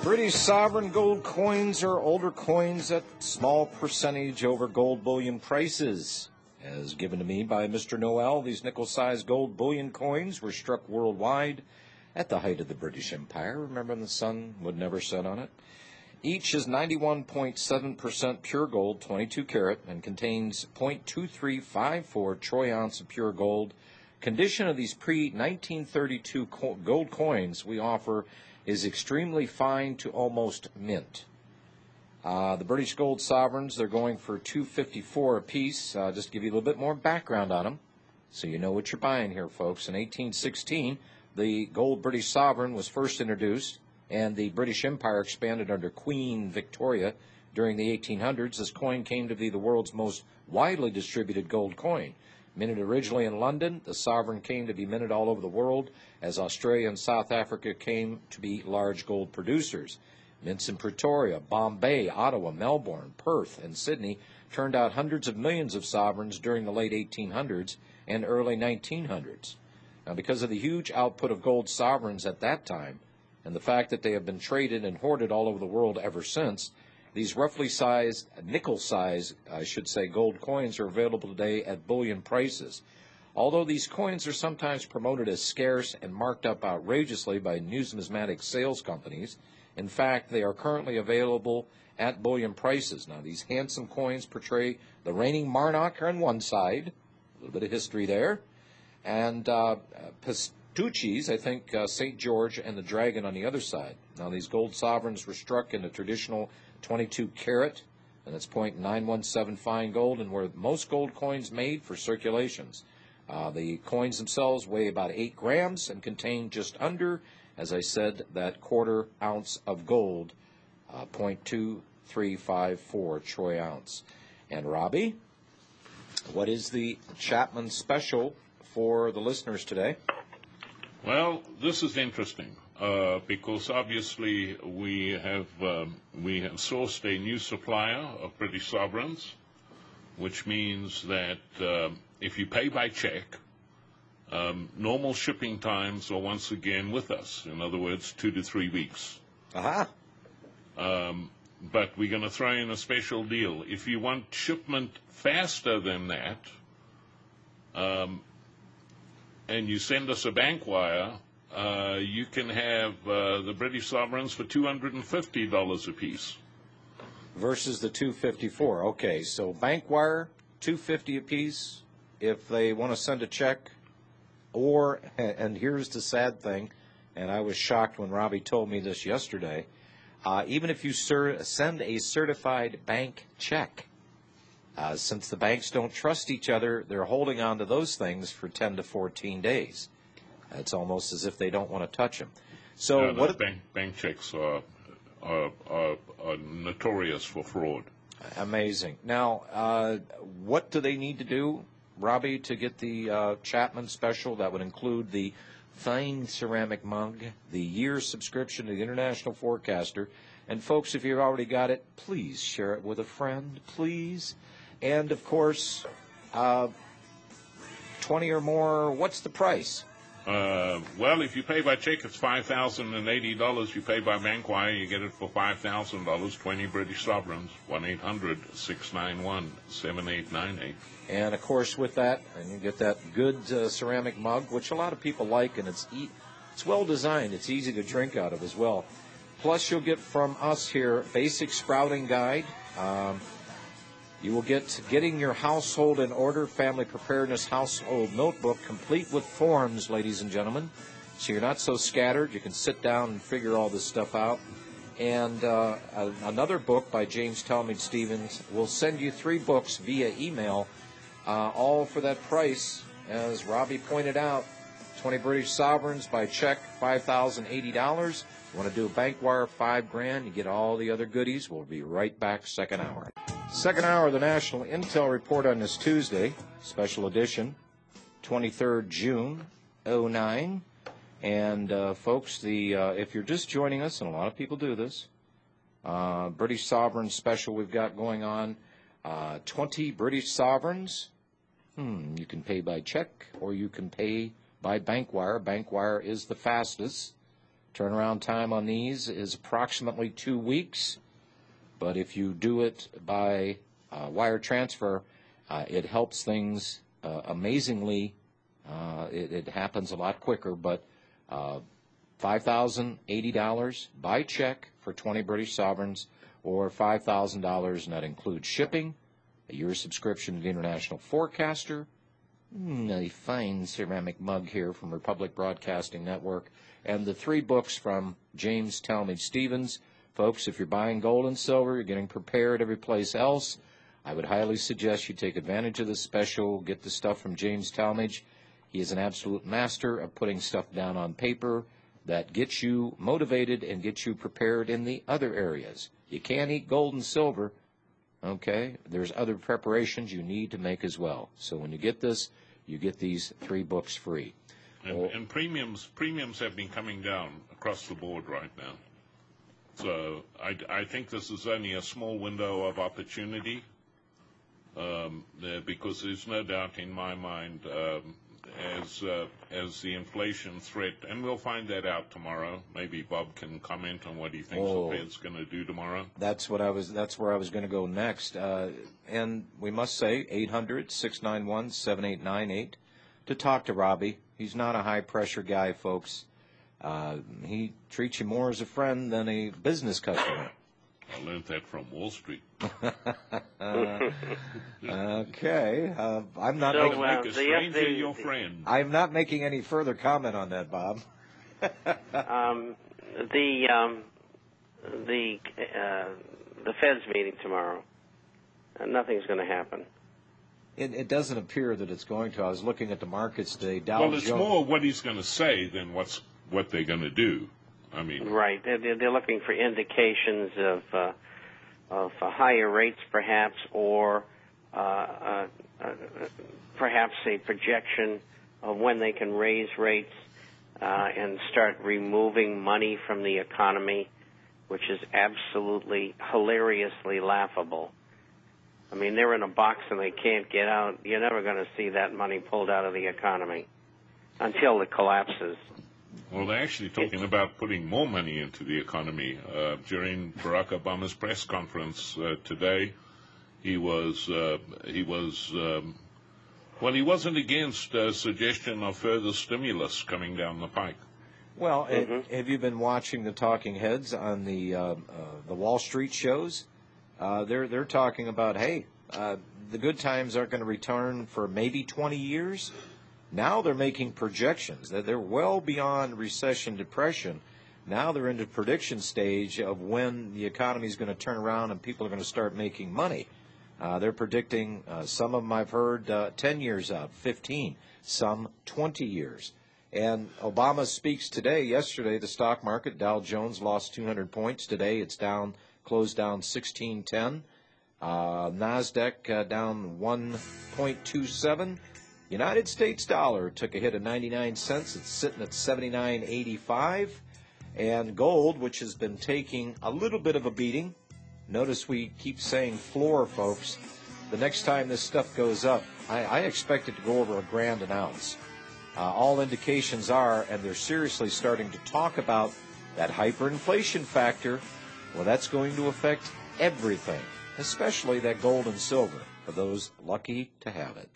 British sovereign gold coins are older coins at small percentage over gold bullion prices. As given to me by Mr. Noel, these nickel-sized gold bullion coins were struck worldwide at the height of the British Empire. Remember, the sun would never set on it. Each is 91.7% pure gold, 22 karat, and contains 0.2354 troy ounce of pure gold. Condition of these pre-1932 gold coins we offer is extremely fine to almost mint. The British gold sovereigns, they're going for $254 a piece. Just to give you a little bit more background on them, so you know what you're buying here, folks. In 1816, the gold British sovereign was first introduced, and the British Empire expanded under Queen Victoria. During the 1800s, this coin came to be the world's most widely distributed gold coin. Minted originally in London, the sovereign came to be minted all over the world as Australia and South Africa came to be large gold producers. Mints in Pretoria, Bombay, Ottawa, Melbourne, Perth, and Sydney turned out hundreds of millions of sovereigns during the late 1800s and early 1900s. Now, because of the huge output of gold sovereigns at that time, and the fact that they have been traded and hoarded all over the world ever since, these roughly sized, nickel-sized, gold coins are available today at bullion prices. Although these coins are sometimes promoted as scarce and marked up outrageously by numismatic sales companies, in fact, they are currently available at bullion prices. Now, these handsome coins portray the reigning monarch on one side, a little bit of history there, and Pastucci's, I think, St. George and the Dragon on the other side. Now, these gold sovereigns were struck in a traditional 22 karat, and it's .917 fine gold, and were most gold coins made for circulations. The coins themselves weigh about 8 grams and contain just under, as I said, that quarter ounce of gold, .2354 troy ounce. And Robbie, what is the Chapman special for the listeners today? Well, this is interesting because obviously we have sourced a new supplier of British sovereigns, which means that if you pay by check, normal shipping times are once again with us. In other words, 2 to 3 weeks. Aha. But we're going to throw in a special deal. If you want shipment faster than that, and you send us a bank wire, you can have the British sovereigns for $250 a piece. Versus the $254. Okay, so bank wire, $250 a piece if they want to send a check. Or, and here's the sad thing, and I was shocked when Robbie told me this yesterday, even if you send a certified bank check, since the banks don't trust each other, they're holding on to those things for 10 to 14 days. It's almost as if they don't want to touch them. So bank checks are notorious for fraud. Amazing. Now, what do they need to do, Robbie, to get the Chapman special? That would include the fine ceramic mug, the year's subscription to the International Forecaster. And folks, if you've already got it, please share it with a friend, please. And, of course, 20 or more, what's the price? Well, if you pay by check, it's $5,080. You pay by bank wire, you get it for $5,000. 20 British sovereigns. 1-800-691-7898. And of course, with that, and you get that good ceramic mug, which a lot of people like, and it's well designed. It's easy to drink out of as well. Plus, you'll get from us here basic sprouting guide. You will get Getting Your Household in Order, Family Preparedness Household Notebook, complete with forms, ladies and gentlemen. So you're not so scattered. You can sit down and figure all this stuff out. And another book by James Talmage Stevens will send you 3 books via email, all for that price. As Robbie pointed out, 20 British sovereigns by check, $5,080. You want to do a bank wire, $5,000. You get all the other goodies. We'll be right back, second hour. Second hour of the National Intel Report on this Tuesday, special edition, 23rd June, 09. And, folks, if you're just joining us, and a lot of people do this, British Sovereign special we've got going on, 20 British sovereigns. You can pay by check or you can pay by bank wire. Bank wire is the fastest. Turnaround time on these is approximately 2 weeks, but if you do it by wire transfer, it helps things amazingly. It happens a lot quicker, but $5,080 by check for 20 British sovereigns, or $5,000, and that includes shipping, a year's subscription to the International Forecaster, a fine ceramic mug here from Republic Broadcasting Network, and the 3 books from James Talmage Stevens. Folks, if you're buying gold and silver, you're getting prepared every place else, I would highly suggest you take advantage of this special, get the stuff from James Talmage. He is an absolute master of putting stuff down on paper that gets you motivated and gets you prepared in the other areas. You can't eat gold and silver, okay? There's other preparations you need to make as well. So when you get this, you get these 3 books free. And premiums have been coming down across the board right now. So I think this is only a small window of opportunity, because there's no doubt in my mind, as the inflation threat, and we'll find that out tomorrow. Maybe Bob can comment on what he thinks the Fed's going to do tomorrow. That's where I was going to go next. And we must say 800-691-7898 to talk to Robbie. He's not a high-pressure guy, folks. He treats you more as a friend than a business customer. I learned that from Wall Street. Okay. I'm not making make a stranger your friend. I'm not making any further comment on that, Bob. The Fed's meeting tomorrow. Nothing's going to happen. It doesn't appear that it's going to. I was looking at the markets today. Dow Well, it's Jones. more what he's going to say than what they're going to do. I mean, right. They're looking for indications of higher rates, perhaps, or perhaps a projection of when they can raise rates and start removing money from the economy, which is absolutely hilariously laughable. I mean, they're in a box and they can't get out. You're never going to see that money pulled out of the economy until it collapses. Well, they're actually talking about putting more money into the economy. During Barack Obama's press conference today, he wasn't against a suggestion of further stimulus coming down the pike. Well, have you been watching the talking heads on the Wall Street shows? They're talking about, hey, the good times aren't going to return for maybe 20 years. Now they're making projections that they're well beyond recession, depression. Now they're into prediction stage of when the economy is going to turn around and people are going to start making money. They're predicting, some of them I've heard 10 years out, 15, some 20 years. And Obama speaks today. Yesterday, the stock market, Dow Jones lost 200 points. Today, it's down, closed down 1610. NASDAQ down 1.27. United States dollar took a hit of 99 cents. It's sitting at 79.85. And gold, which has been taking a little bit of a beating. Notice we keep saying floor, folks. The next time this stuff goes up, I expect it to go over $1,000 an ounce. All indications are, and they're seriously starting to talk about that hyperinflation factor. Well, that's going to affect everything, especially that gold and silver, for those lucky to have it.